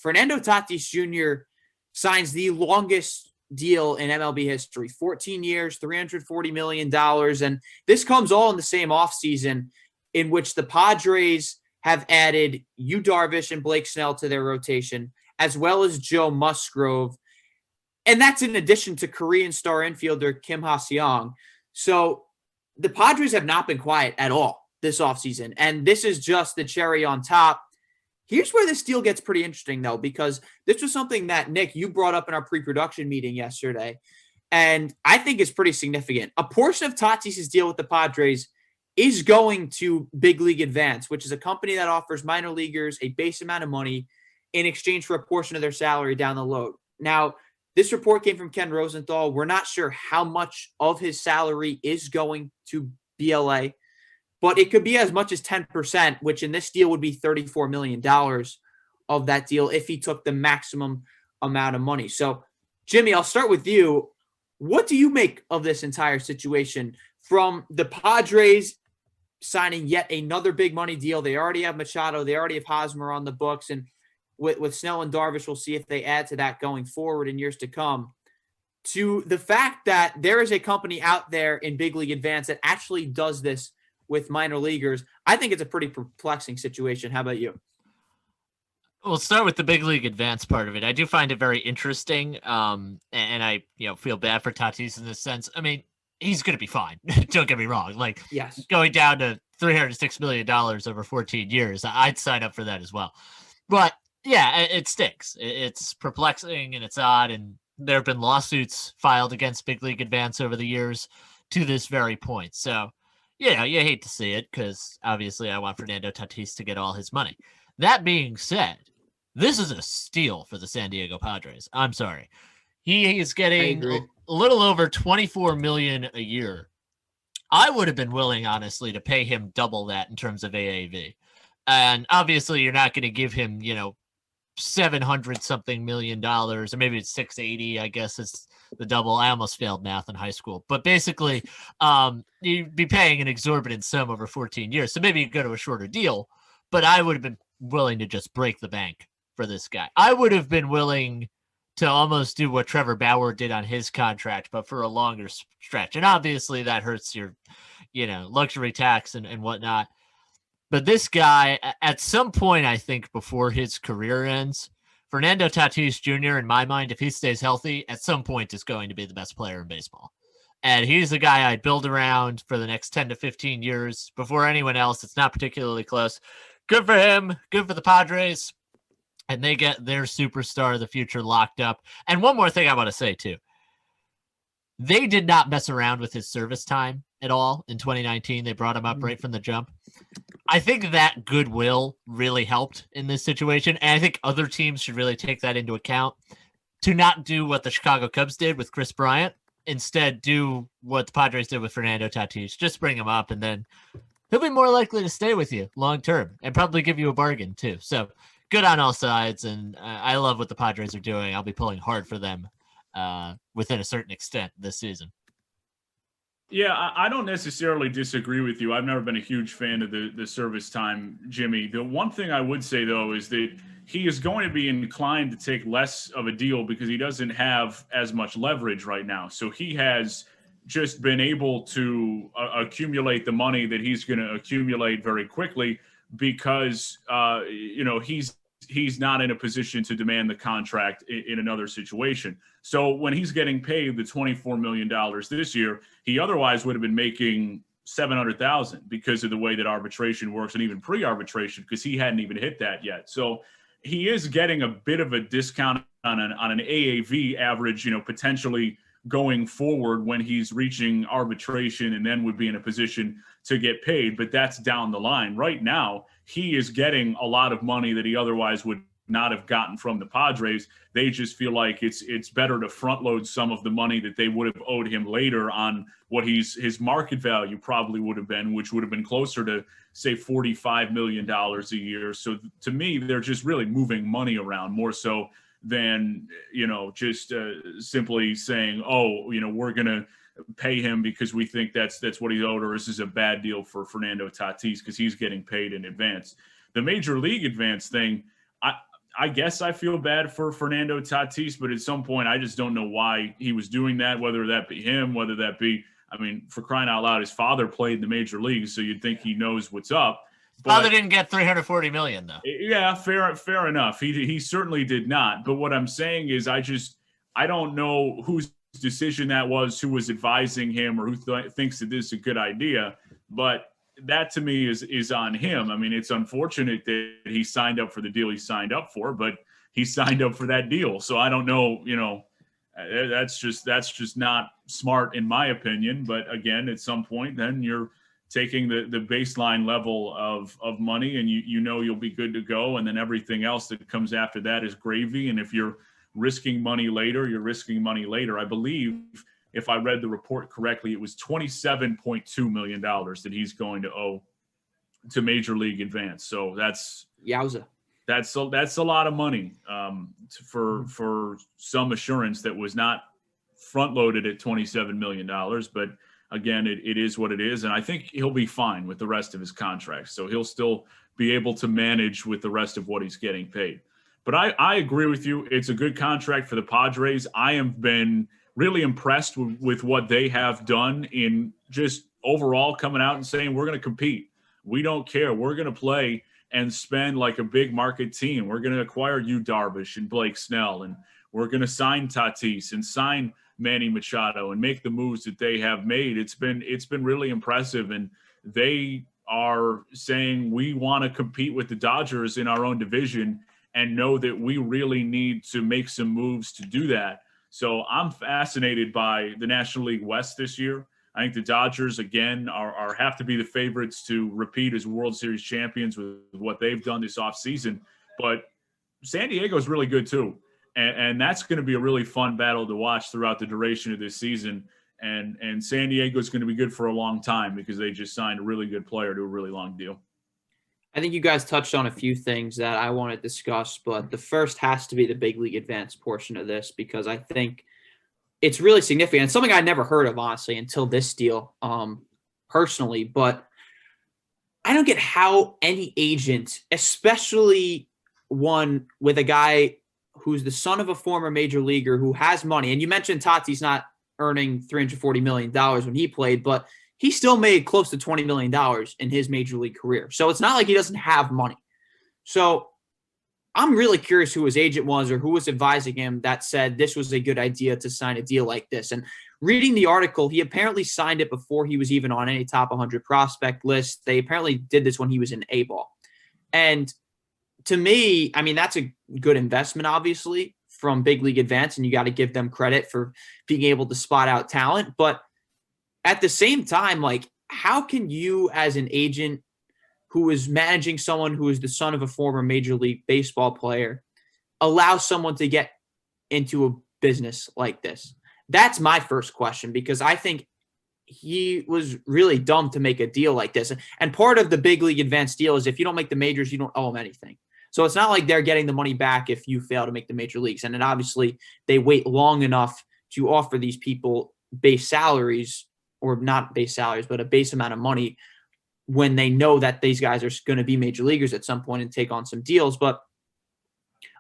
Fernando Tatis Jr. signs the longest deal in MLB history, 14 years, $340 million. And this comes all in the same offseason in which the Padres have added Yu Darvish and Blake Snell to their rotation, as well as Joe Musgrove. And that's in addition to Korean star infielder Kim Ha-seong. So the Padres have not been quiet at all this offseason. And this is just the cherry on top. Here's where this deal gets pretty interesting, though, because this was something that, Nick, you brought up in our pre-production meeting yesterday, and I think it's pretty significant. A portion of Tatis's deal with the Padres is going to Big League Advance, which is a company that offers minor leaguers a base amount of money in exchange for a portion of their salary down the road. Now, this report came from Ken Rosenthal. We're not sure how much of his salary is going to BLA, but it could be as much as 10%, which in this deal would be $34 million of that deal if he took the maximum amount of money. So, Jimmy, I'll start with you. What do you make of this entire situation from the Padres signing yet another big money deal? They already have Machado. They already have Hosmer on the books. And with Snell and Darvish, we'll see if they add to that going forward in years to come. To the fact that there is a company out there in Big League Advance that actually does this with minor leaguers, I think it's a pretty perplexing situation. How about you? We'll start with the Big League Advance part of it. I do find it very interesting, and I feel bad for Tatis in this sense. I mean, he's going to be fine. Don't get me wrong. Like, yes, going down to $306 million over 14 years, I'd sign up for that as well. But yeah, it stinks. It's perplexing and it's odd, and there have been lawsuits filed against Big League Advance over the years to this very point. So, yeah, you hate to see it because obviously I want Fernando Tatis to get all his money. That being said, this is a steal for the San Diego Padres. I'm sorry. He is getting a little over $24 million a year. I would have been willing, honestly, to pay him double that in terms of AAV. And obviously you're not going to give him, $700 something million, or maybe it's 680, I guess it's the double. I almost failed math in high school, but basically you'd be paying an exorbitant sum over 14 years. So maybe you go to a shorter deal, but I would have been willing to just break the bank for this guy. I would have been willing to almost do what Trevor Bauer did on his contract, but for a longer stretch. And obviously that hurts your, luxury tax and whatnot. But this guy, at some point, I think before his career ends, Fernando Tatis Jr., in my mind, if he stays healthy, at some point is going to be the best player in baseball. And he's the guy I'd build around for the next 10 to 15 years before anyone else. It's not particularly close. Good for him. Good for the Padres. And they get their superstar of the future locked up. And one more thing I want to say, too. They did not mess around with his service time at all in 2019. They brought him up right from the jump. I think that goodwill really helped in this situation. And I think other teams should really take that into account to not do what the Chicago Cubs did with Chris Bryant. Instead, do what the Padres did with Fernando Tatis. Just bring him up, and then he'll be more likely to stay with you long term and probably give you a bargain, too. So good on all sides. And I love what the Padres are doing. I'll be pulling hard for them within a certain extent this season. Yeah, I don't necessarily disagree with you. I've never been a huge fan of the service time, Jimmy. The one thing I would say, though, is that he is going to be inclined to take less of a deal because he doesn't have as much leverage right now. So he has just been able to accumulate the money that he's going to accumulate very quickly because, he's not in a position to demand the contract in another situation. So when he's getting paid the $24 million this year, he otherwise would have been making $700,000 because of the way that arbitration works, and even pre-arbitration because he hadn't even hit that yet. So he is getting a bit of a discount on an AAV average, potentially going forward when he's reaching arbitration and then would be in a position to get paid. But that's down the line. Right now, he is getting a lot of money that he otherwise would not have gotten from the Padres. They just feel like it's better to front load some of the money that they would have owed him later on what his market value probably would have been, which would have been closer to, say, $45 million a year. So to me, they're just really moving money around more so than, just simply saying, we're going to pay him because we think that's what he's owed, or this is a bad deal for Fernando Tatis because he's getting paid in advance. The Major League Advance thing, I guess I feel bad for Fernando Tatis, but at some point I just don't know why he was doing that, whether that be him, whether that be, I mean, for crying out loud, his father played in the major leagues, so you'd think he knows what's up. Father didn't get $340 million though. Yeah, fair enough. He certainly did not. But what I'm saying is I don't know whose decision that was, who was advising him, or who thinks that this is a good idea. But that to me is on him. I mean, it's unfortunate that he signed up for the deal he signed up for, but he signed up for that deal. So I don't know, that's just not smart in my opinion. But again, at some point, then you're taking the baseline level of money, and you'll be good to go. And then everything else that comes after that is gravy. And if you're risking money later, you're risking money later. I believe, if I read the report correctly, it was $27.2 million that he's going to owe to Major League Advance. So that's yowza. That's a lot of money for some assurance that was not front loaded at $27 million. But again, it is what it is. And I think he'll be fine with the rest of his contract. So he'll still be able to manage with the rest of what he's getting paid. But I agree with you. It's a good contract for the Padres. I have been really impressed with what they have done in just overall coming out and saying, we're going to compete. We don't care. We're going to play and spend like a big market team. We're going to acquire Yu Darvish and Blake Snell, and we're going to sign Tatis and sign Manny Machado and make the moves that they have made. It's been really impressive. And they are saying, we want to compete with the Dodgers in our own division and know that we really need to make some moves to do that. So I'm fascinated by the National League West this year. I think the Dodgers, again, have to be the favorites to repeat as World Series champions with what they've done this offseason. But San Diego is really good too. And that's going to be a really fun battle to watch throughout the duration of this season. And San Diego is going to be good for a long time because they just signed a really good player to a really long deal. I think you guys touched on a few things that I want to discuss, but the first has to be the big league advance portion of this, because I think it's really significant. It's something I never heard of, honestly, until this deal, personally. But I don't get how any agent, especially one with a guy who's the son of a former major leaguer who has money, and you mentioned Tatis not earning $340 million when he played, but he still made close to $20 million in his major league career. So it's not like he doesn't have money. So I'm really curious who his agent was or who was advising him that said this was a good idea to sign a deal like this. And reading the article, he apparently signed it before he was even on any top 100 prospect list. They apparently did this when he was in A-ball. And to me, I mean, that's a good investment, obviously, from Big League Advance, and you got to give them credit for being able to spot out talent. But at the same time, like, how can you as an agent who is managing someone who is the son of a former Major League Baseball player allow someone to get into a business like this? That's my first question, because I think he was really dumb to make a deal like this. And part of the Big League Advance deal is if you don't make the majors, you don't owe them anything. So it's not like they're getting the money back if you fail to make the major leagues. And then obviously they wait long enough to offer these people base salaries, or not base salaries, but a base amount of money when they know that these guys are going to be major leaguers at some point and take on some deals. But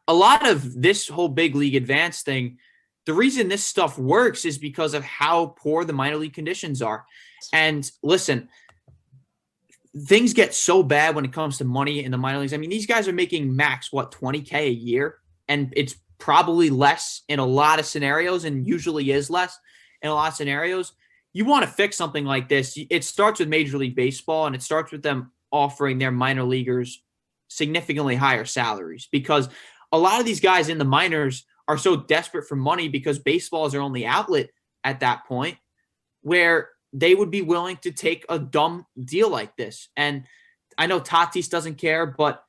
a lot of this whole Big League Advance thing, the reason this stuff works is because of how poor the minor league conditions are. And listen, things get so bad when it comes to money in the minor leagues. I mean, these guys are making max, $20K a year, and it's probably less in a lot of scenarios, and usually is less in a lot of scenarios. You want to fix something like this, it starts with Major League Baseball, and it starts with them offering their minor leaguers significantly higher salaries, because a lot of these guys in the minors are so desperate for money because baseball is their only outlet at that point, where they would be willing to take a dumb deal like this. And I know Tatis doesn't care, but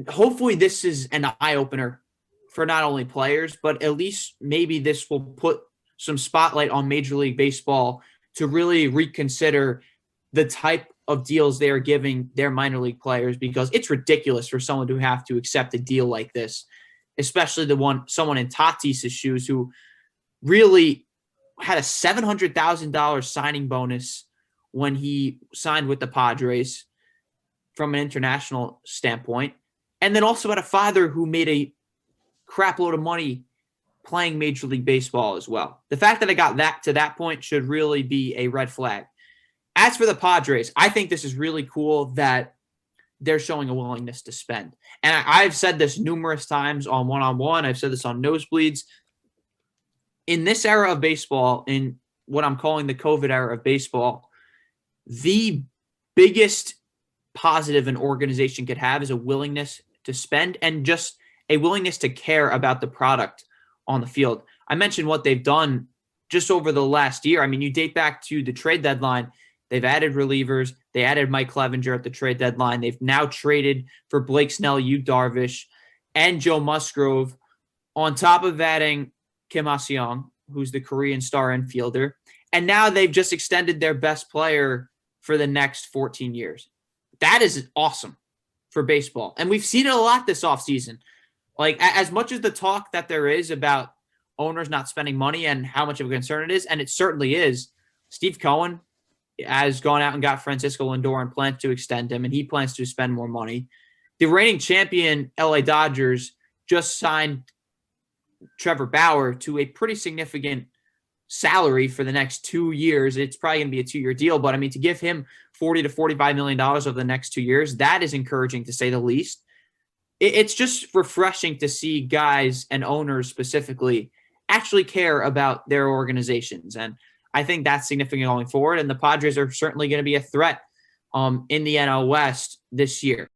hopefully this is an eye-opener for not only players, but at least maybe this will put some spotlight on Major League Baseball to really reconsider the type of deals they are giving their minor league players, because it's ridiculous for someone to have to accept a deal like this, especially someone in Tatis's shoes who really had a $700,000 signing bonus when he signed with the Padres from an international standpoint. and then also had a father who made a crap load of money playing Major League Baseball as well. The fact that I got that to that point should really be a red flag. As for the Padres, I think this is really cool that they're showing a willingness to spend. And I've said this numerous times on one-on-one. I've said this on Nosebleeds. In this era of baseball, in what I'm calling the COVID era of baseball, the biggest positive an organization could have is a willingness to spend and just a willingness to care about the product on the field. I mentioned what they've done just over the last year. I mean, you date back to the trade deadline. They've added relievers. They added Mike Clevenger at the trade deadline. They've now traded for Blake Snell, Yu Darvish, and Joe Musgrove, on top of adding Kim Ha-seong, who's the Korean star infielder. And now they've just extended their best player for the next 14 years. That is awesome for baseball. And we've seen it a lot this offseason. Like, as much as the talk that there is about owners not spending money and how much of a concern it is, and it certainly is, Steve Cohen has gone out and got Francisco Lindor and plans to extend him, and he plans to spend more money. The reigning champion LA Dodgers just signed Trevor Bauer to a pretty significant salary for the next 2 years. It's probably going to be a 2-year deal, but I mean, to give him $40 to $45 million over the next 2 years, that is encouraging to say the least. It's just refreshing to see guys and owners specifically actually care about their organizations. And I think that's significant going forward. And the Padres are certainly going to be a threat in the NL West this year.